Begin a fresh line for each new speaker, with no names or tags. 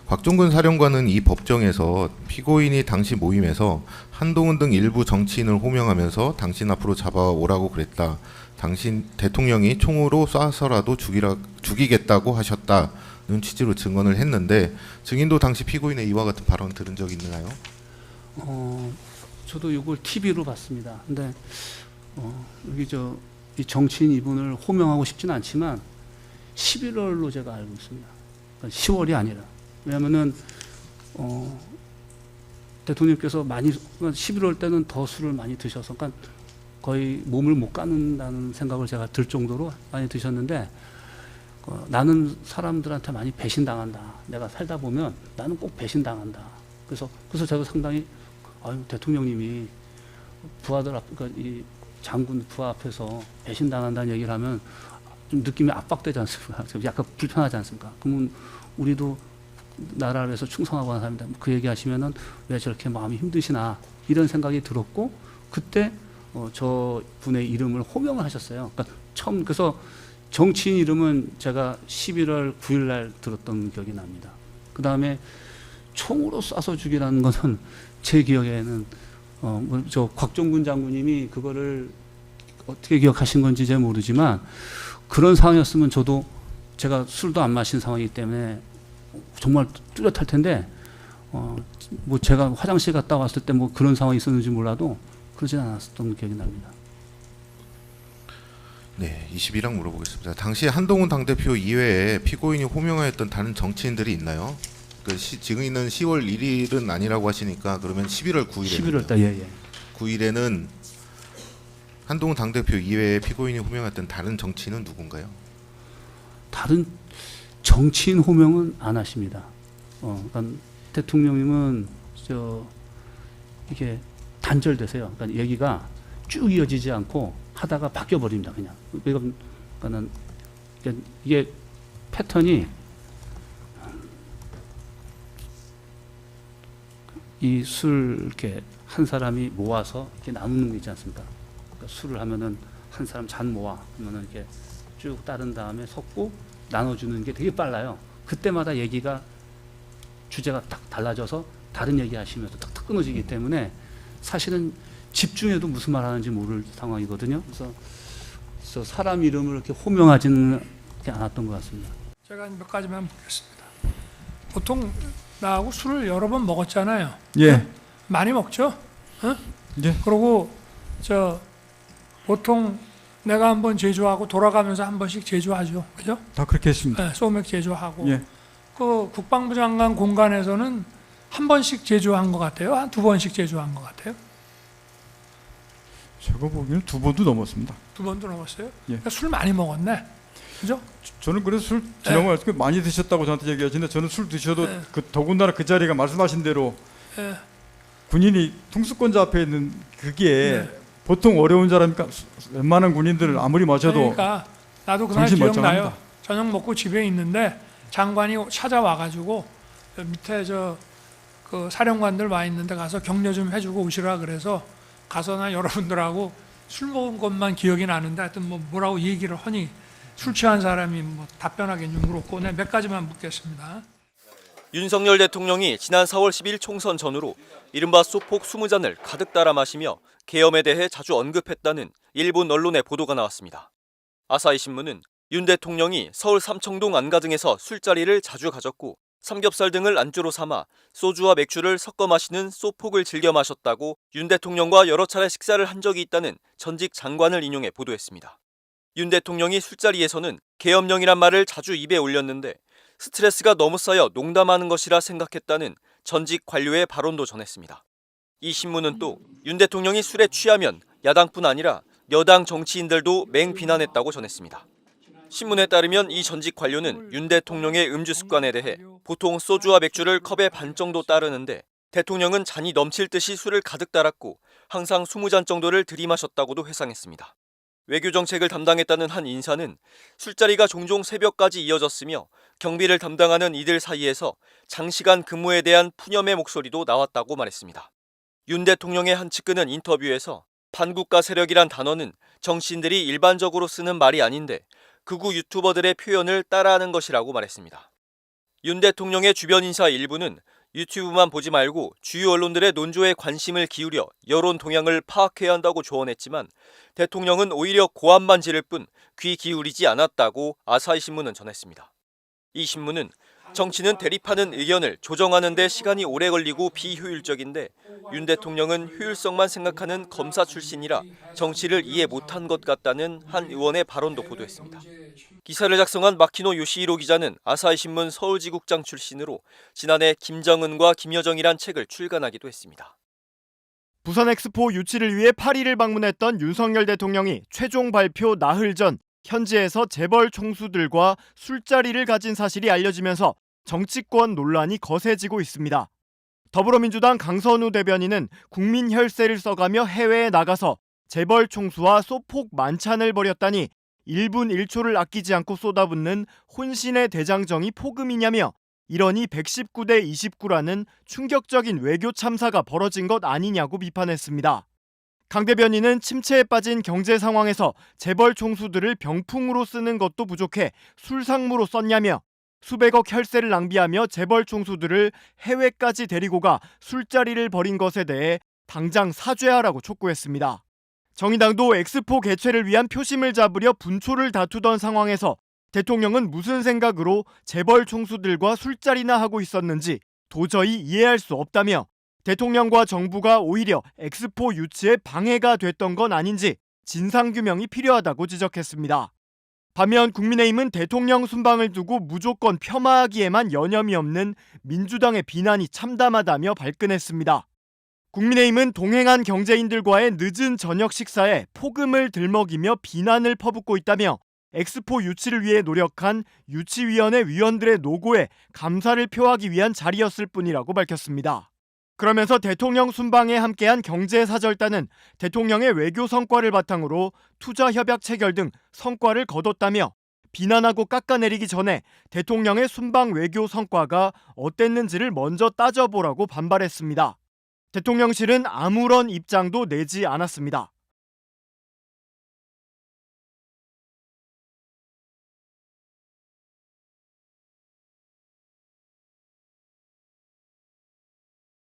곽종근 사령관은 이 법정에서 피고인이 당시 모임에서 한동훈 등 일부 정치인을 호명하면서 당신 앞으로 잡아오라고 그랬다. 당신 대통령이 총으로 쏴서라도 죽이겠다고 하셨다는 취지로 증언을 했는데 증인도 당시 피고인의 이와 같은 발언 들은 적 있나요?
저도 이걸 TV로 봤습니다. 근데 여기 이 정치인 이분을 호명하고 싶지는 않지만 11월로 제가 알고 있습니다. 그러니까 10월이 아니라. 왜냐하면은 대통령께서 11월 때는 더 술을 많이 드셔서 그러니까 거의 몸을 못 갖는다는 생각을 제가 들 정도로 많이 드셨는데 나는 사람들한테 많이 배신당한다. 내가 살다 보면 나는 꼭 배신당한다. 그래서 제가 상당히 대통령님이 부하들 앞, 그러니까 이 장군 부하 앞에서 배신당한다는 얘기를 하면 좀 느낌이 압박되지 않습니까? 약간 불편하지 않습니까? 그러면 우리도 나라를 위해서 충성하고 하는 사람인데 그 얘기 하시면은 왜 저렇게 마음이 힘드시나 이런 생각이 들었고 그때 저 분의 이름을 호명을 하셨어요. 그러니까 처음 그래서 정치인 이름은 제가 11월 9일 날 들었던 기억이 납니다. 그 다음에 총으로 쏴서 죽이라는 것은 제 기억에는 저 곽종근 장군님이 그거를 어떻게 기억하신 건지 잘 모르지만 그런 상황이었으면 저도 제가 술도 안 마신 상황이기 때문에 정말 뚜렷할 텐데 뭐 제가 화장실 갔다 왔을 때 뭐 그런 상황이 있었는지 몰라도 그러진 않았었던 기억이 납니다.
네, 22랑 물어보겠습니다. 당시 한동훈 당대표 이외에 피고인이 호명하였던 다른 정치인들이 있나요? 그 증인은 10월 1일은 아니라고 하시니까 그러면 11월 9일에
11월 달 예.
9일에는 한동훈 당대표 이외에 피고인이 호명했던 다른 정치인은 누군가요?
다른 정치인 호명은 안 하십니다. 그러니까 대통령님은 이게 단절되세요. 그러니까 얘기가 쭉 이어지지 않고 하다가 바뀌어 버립니다. 그냥. 그러니까는 이게 패턴이 이 술 이렇게 한 사람이 모아서 이렇게 나누는 게 있지 않습니까? 그러니까 술을 하면은 한 사람 잔 모아 그러면은 이렇게 쭉 따른 다음에 섞고 나눠주는 게 되게 빨라요. 그때마다 얘기가 주제가 딱 달라져서 다른 얘기 하시면서 탁탁 끊어지기 때문에 사실은 집중해도 무슨 말 하는지 모를 상황이거든요. 그래서 사람 이름을 이렇게 호명하지는 않았던 것 같습니다.
제가 몇 가지만 묻겠습니다. 보통 나하고 술을 여러 번 먹었잖아요.
예.
많이 먹죠?
예.
그리고 보통 내가 한번 제조하고 돌아가면서 한 번씩 제조하죠. 그죠?
다 그렇게 했습니다.
네, 소맥 제조하고.
예.
그 국방부 장관 공간에서는 한 번씩 제조한 것 같아요? 한 두 번씩 제조한 것 같아요?
제가 보기에는 2번도 넘었습니다.
2번도 넘었어요?
예.
그러니까 술 많이 먹었네. 그죠?
저는 그래서 술 지나고 많이 드셨다고 저한테 얘기하시는데 저는 술 드셔도
네.
더군다나 그 자리가 말씀하신 대로
예.
군인이 통수권자 앞에 있는 그게
네.
보통 어려운 자라니까 웬만한 군인들 아무리 마셔도
그러니까 나도 그날
정신
기억나요.
멀쩡합니다.
저녁 먹고 집에 있는데 장관이 찾아와가지고 밑에 그 사령관들 와 있는데 가서 격려 좀 해주고 오시라 그래서 가서 나 여러분들하고 술 먹은 것만 기억이 나는데 하여튼 뭐라고 얘기를 하니 술 취한 사람이 답변하기는 좀 그렇고 네, 몇 가지만 묻겠습니다.
윤석열 대통령이 지난 4월 10일 총선 전후로 이른바 소폭 20잔을 가득 따라 마시며 계엄에 대해 자주 언급했다는 일본 언론의 보도가 나왔습니다. 아사히 신문은 윤 대통령이 서울 삼청동 안가 등에서 술자리를 자주 가졌고 삼겹살 등을 안주로 삼아 소주와 맥주를 섞어 마시는 소폭을 즐겨 마셨다고 윤 대통령과 여러 차례 식사를 한 적이 있다는 전직 장관을 인용해 보도했습니다. 윤 대통령이 술자리에서는 계엄령이란 말을 자주 입에 올렸는데 스트레스가 너무 쌓여 농담하는 것이라 생각했다는 전직 관료의 발언도 전했습니다. 이 신문은 또 윤 대통령이 술에 취하면 야당뿐 아니라 여당 정치인들도 맹비난했다고 전했습니다. 신문에 따르면 이 전직 관료는 윤 대통령의 음주 습관에 대해 보통 소주와 맥주를 컵에 반 정도 따르는데 대통령은 잔이 넘칠 듯이 술을 가득 따랐고 항상 20잔 정도를 들이마셨다고도 회상했습니다. 외교정책을 담당했다는 한 인사는 술자리가 종종 새벽까지 이어졌으며 경비를 담당하는 이들 사이에서 장시간 근무에 대한 푸념의 목소리도 나왔다고 말했습니다. 윤 대통령의 한 측근은 인터뷰에서 반국가 세력이란 단어는 정치인들이 일반적으로 쓰는 말이 아닌데 극우 유튜버들의 표현을 따라하는 것이라고 말했습니다. 윤 대통령의 주변 인사 일부는 유튜브만 보지 말고 주요 언론들의 논조에 관심을 기울여 여론 동향을 파악해야 한다고 조언했지만 대통령은 오히려 고함만 지를 뿐 귀 기울이지 않았다고 아사히 신문은 전했습니다. 이 신문은 정치는 대립하는 의견을 조정하는 데 시간이 오래 걸리고 비효율적인데 윤 대통령은 효율성만 생각하는 검사 출신이라 정치를 이해 못한 것 같다는 한 의원의 발언도 보도했습니다. 기사를 작성한 마키노 요시히로 기자는 아사히 신문 서울지국장 출신으로 지난해 김정은과 김여정이란 책을 출간하기도 했습니다.
부산 엑스포 유치를 위해 파리를 방문했던 윤석열 대통령이 최종 발표 나흘 전 현지에서 재벌 총수들과 술자리를 가진 사실이 알려지면서 정치권 논란이 거세지고 있습니다. 더불어민주당 강선우 대변인은 국민 혈세를 써가며 해외에 나가서 재벌 총수와 소폭 만찬을 벌였다니 1분 1초를 아끼지 않고 쏟아붓는 혼신의 대장정이 폭음이냐며 이러니 119대 29라는 충격적인 외교 참사가 벌어진 것 아니냐고 비판했습니다. 강 대변인은 침체에 빠진 경제 상황에서 재벌 총수들을 병풍으로 쓰는 것도 부족해 술상무로 썼냐며 수백억 혈세를 낭비하며 재벌 총수들을 해외까지 데리고 가 술자리를 벌인 것에 대해 당장 사죄하라고 촉구했습니다. 정의당도 엑스포 개최를 위한 표심을 잡으려 분초를 다투던 상황에서 대통령은 무슨 생각으로 재벌 총수들과 술자리나 하고 있었는지 도저히 이해할 수 없다며 대통령과 정부가 오히려 엑스포 유치에 방해가 됐던 건 아닌지 진상규명이 필요하다고 지적했습니다. 반면 국민의힘은 대통령 순방을 두고 무조건 폄하하기에만 여념이 없는 민주당의 비난이 참담하다며 발끈했습니다. 국민의힘은 동행한 경제인들과의 늦은 저녁 식사에 폭음을 들먹이며 비난을 퍼붓고 있다며 엑스포 유치를 위해 노력한 유치위원회 위원들의 노고에 감사를 표하기 위한 자리였을 뿐이라고 밝혔습니다. 그러면서 대통령 순방에 함께한 경제사절단은 대통령의 외교 성과를 바탕으로 투자 협약 체결 등 성과를 거뒀다며 비난하고 깎아내리기 전에 대통령의 순방 외교 성과가 어땠는지를 먼저 따져보라고 반발했습니다. 대통령실은 아무런 입장도 내지 않았습니다.